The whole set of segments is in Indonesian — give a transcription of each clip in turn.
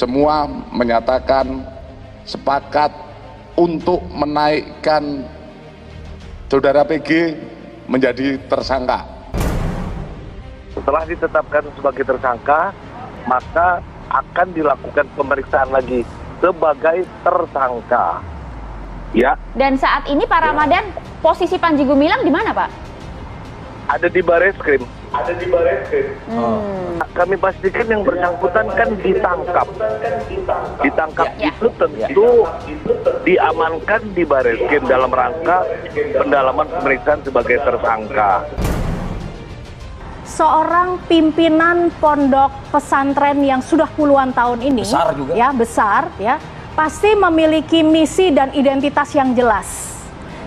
semua menyatakan sepakat untuk menaikkan saudara PG menjadi tersangka. Setelah ditetapkan sebagai tersangka, maka akan dilakukan pemeriksaan lagi sebagai tersangka. Ya. Dan saat ini Pak Ramadan, posisi Panji Gumilang di mana, Pak? Ada di Bareskrim. Kami pastikan yang bersangkutan kan ditangkap. Itu tentu diamankan di Bareskrim dalam rangka pendalaman pemeriksaan sebagai tersangka. Seorang pimpinan pondok pesantren yang sudah puluhan tahun ini, besar juga. besar, pasti memiliki misi dan identitas yang jelas.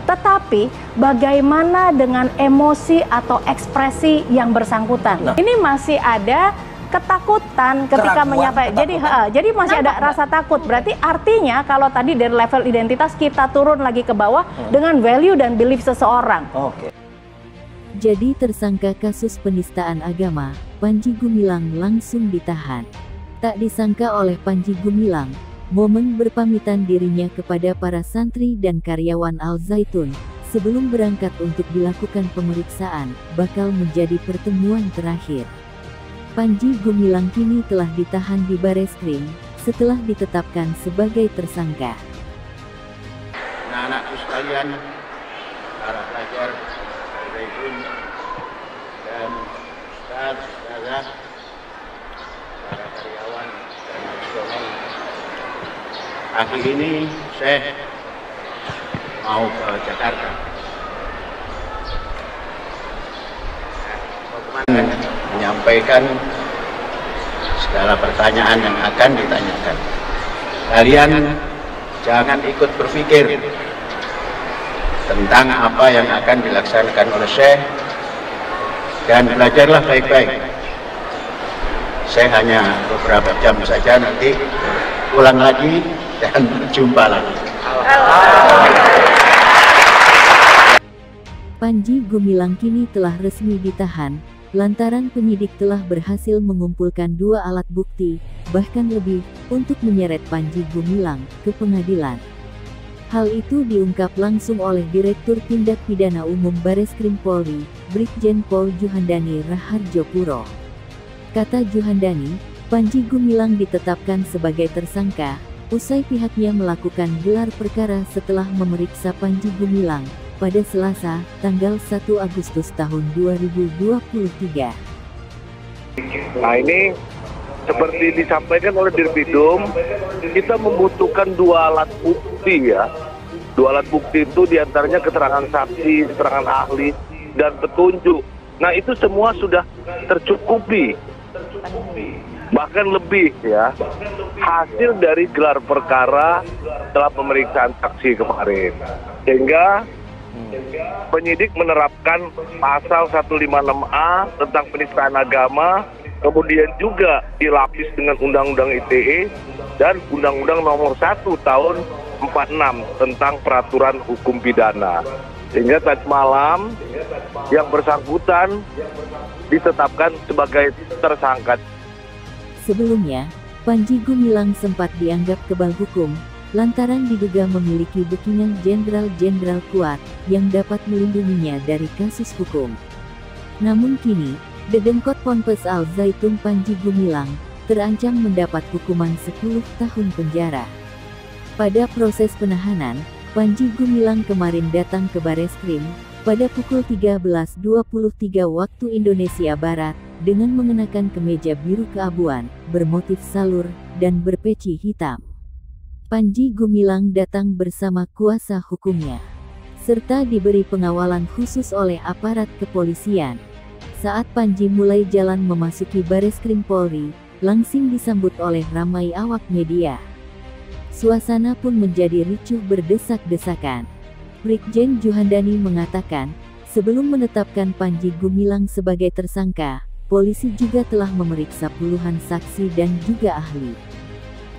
Tetapi bagaimana dengan emosi atau ekspresi yang bersangkutan? Ini masih ada ketakutan ketika menyampaikan. Jadi masih ada rasa takut. Berarti artinya kalau tadi dari level identitas kita turun lagi ke bawah dengan value dan belief seseorang. Jadi tersangka kasus penistaan agama, Panji Gumilang langsung ditahan. Tak disangka oleh Panji Gumilang, momen berpamitan dirinya kepada para santri dan karyawan Al Zaitun sebelum berangkat untuk dilakukan pemeriksaan bakal menjadi pertemuan terakhir. Panji Gumilang kini telah ditahan di Bareskrim setelah ditetapkan sebagai tersangka. Anak-anakku sekalian, para pelajar Zaitun dan ustaz, para karyawan dan nasional. Pagi ini saya mau ke Jakarta. Menyampaikan segala pertanyaan yang akan ditanyakan. Kalian jangan ikut berpikir tentang apa yang akan dilaksanakan oleh Syekh dan belajarlah baik-baik. Saya hanya beberapa jam saja, nanti pulang lagi dan jumpa lagi. Panji Gumilang kini telah resmi ditahan, lantaran penyidik telah berhasil mengumpulkan 2 alat bukti, bahkan lebih, untuk menyeret Panji Gumilang ke pengadilan. Hal itu diungkap langsung oleh Direktur Tindak Pidana Umum Bareskrim Polri, Brigjen Pol Juhandani Raharjopuro. Kata Juhandani, Panji Gumilang ditetapkan sebagai tersangka, usai pihaknya melakukan gelar perkara setelah memeriksa Panji Gumilang pada Selasa, tanggal 1 Agustus tahun 2023. Nah, ini seperti disampaikan oleh Dirpidum, kita membutuhkan 2 alat bukti ya. 2 alat bukti itu diantaranya keterangan saksi, keterangan ahli, dan petunjuk. Nah, itu semua sudah tercukupi. Bahkan lebih ya, hasil dari gelar perkara setelah pemeriksaan saksi kemarin. Sehingga penyidik menerapkan pasal 156A tentang penistaan agama, kemudian juga dilapis dengan Undang-Undang ITE dan Undang-Undang Nomor 1 Tahun 46 tentang Peraturan Hukum Pidana. Sehingga tadi malam yang bersangkutan ditetapkan sebagai tersangka. Sebelumnya, Panji Gumilang sempat dianggap kebal hukum, lantaran diduga memiliki backingan jenderal-jenderal kuat, yang dapat melindunginya dari kasus hukum. Namun kini, Dedengkot Ponpes Al Zaitun Panji Gumilang, terancam mendapat hukuman 10 tahun penjara. Pada proses penahanan, Panji Gumilang kemarin datang ke Bareskrim, pada pukul 13.23 waktu Indonesia Barat, dengan mengenakan kemeja biru keabuan, bermotif salur, dan berpeci hitam. Panji Gumilang datang bersama kuasa hukumnya, serta diberi pengawalan khusus oleh aparat kepolisian. Saat Panji mulai jalan memasuki Bareskrim Polri, langsung disambut oleh ramai awak media. Suasana pun menjadi ricuh berdesak-desakan. Brigjen Juhandani mengatakan, sebelum menetapkan Panji Gumilang sebagai tersangka, polisi juga telah memeriksa puluhan saksi dan juga ahli.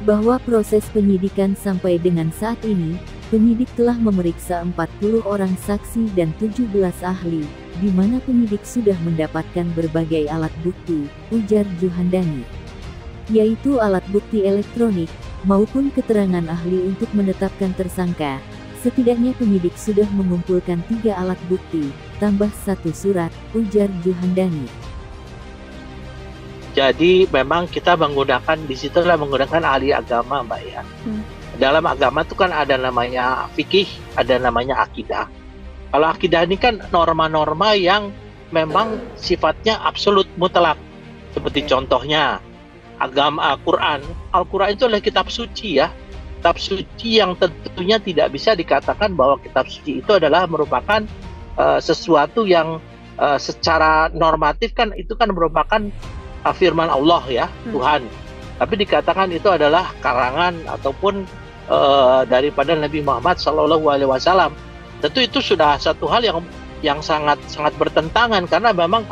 Bahwa proses penyidikan sampai dengan saat ini, penyidik telah memeriksa 40 orang saksi dan 17 ahli, di mana penyidik sudah mendapatkan berbagai alat bukti, ujar Juhandani. yaitu alat bukti elektronik, maupun keterangan ahli untuk menetapkan tersangka. Setidaknya penyidik sudah mengumpulkan 3 alat bukti, tambah 1 surat, ujar Juhandani. Jadi memang kita menggunakan, disitulah menggunakan ahli agama, Mbak ya. Dalam agama itu kan ada namanya fikih, ada namanya akidah. Kalau akidah ini kan norma-norma yang memang sifatnya absolut mutlak. Seperti contohnya agama Al-Quran. Al-Quran itu adalah kitab suci ya. Kitab suci yang tentunya tidak bisa dikatakan bahwa kitab suci itu adalah merupakan sesuatu yang secara normatif kan itu kan merupakan firman Allah ya, Tuhan. Tapi dikatakan itu adalah karangan ataupun daripada Nabi Muhammad SAW. Tentu itu sudah satu hal yang sangat bertentangan karena memang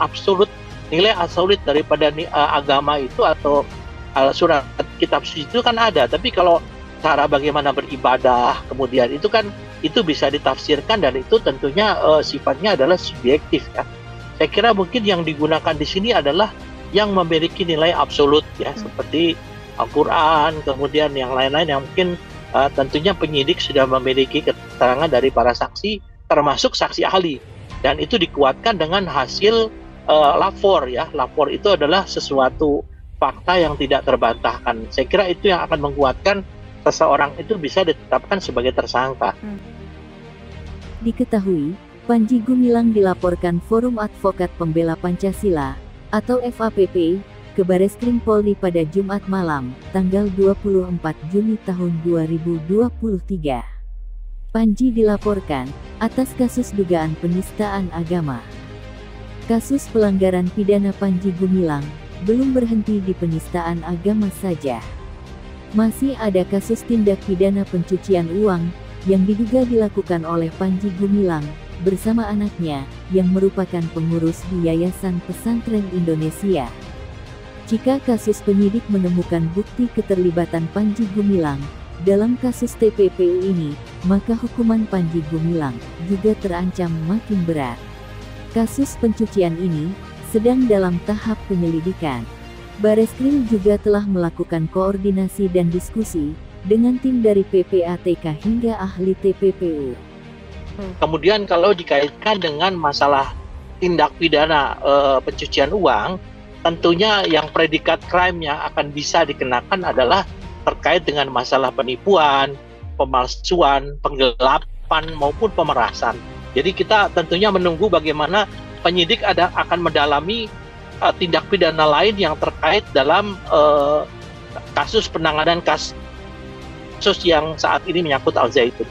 nilai absolut daripada agama itu atau surat kitab suci itu kan ada. Tapi kalau cara bagaimana beribadah kemudian itu kan itu bisa ditafsirkan dan itu tentunya sifatnya adalah subjektif ya. Saya kira mungkin yang digunakan di sini adalah yang memiliki nilai absolut ya, seperti Al-Quran, kemudian yang lain-lain yang mungkin tentunya penyidik sudah memiliki keterangan dari para saksi, termasuk saksi ahli, dan itu dikuatkan dengan hasil lapor ya. Lapor itu adalah sesuatu fakta yang tidak terbantahkan. Saya kira itu yang akan menguatkan seseorang itu bisa ditetapkan sebagai tersangka. Diketahui, Panji Gumilang dilaporkan Forum Advokat Pembela Pancasila atau FAPP ke Bareskrim Polri pada Jumat malam, tanggal 24 Juni tahun 2023. Panji dilaporkan atas kasus dugaan penistaan agama. Kasus pelanggaran pidana Panji Gumilang belum berhenti di penistaan agama saja. Masih ada kasus tindak pidana pencucian uang yang diduga dilakukan oleh Panji Gumilang bersama anaknya yang merupakan pengurus di Yayasan Pesantren Indonesia. Jika kasus penyidik menemukan bukti keterlibatan Panji Gumilang dalam kasus TPPU ini, maka hukuman Panji Gumilang juga terancam makin berat. Kasus pencucian ini sedang dalam tahap penyelidikan. Bareskrim juga telah melakukan koordinasi dan diskusi dengan tim dari PPATK hingga ahli TPPU. Kemudian kalau dikaitkan dengan masalah tindak pidana pencucian uang, tentunya yang predikat crime yang akan bisa dikenakan adalah terkait dengan masalah penipuan, pemalsuan, penggelapan maupun pemerasan. Jadi kita tentunya menunggu bagaimana penyidik akan mendalami tindak pidana lain yang terkait dalam kasus penanganan kasus yang saat ini menyangkut Al Zaitun.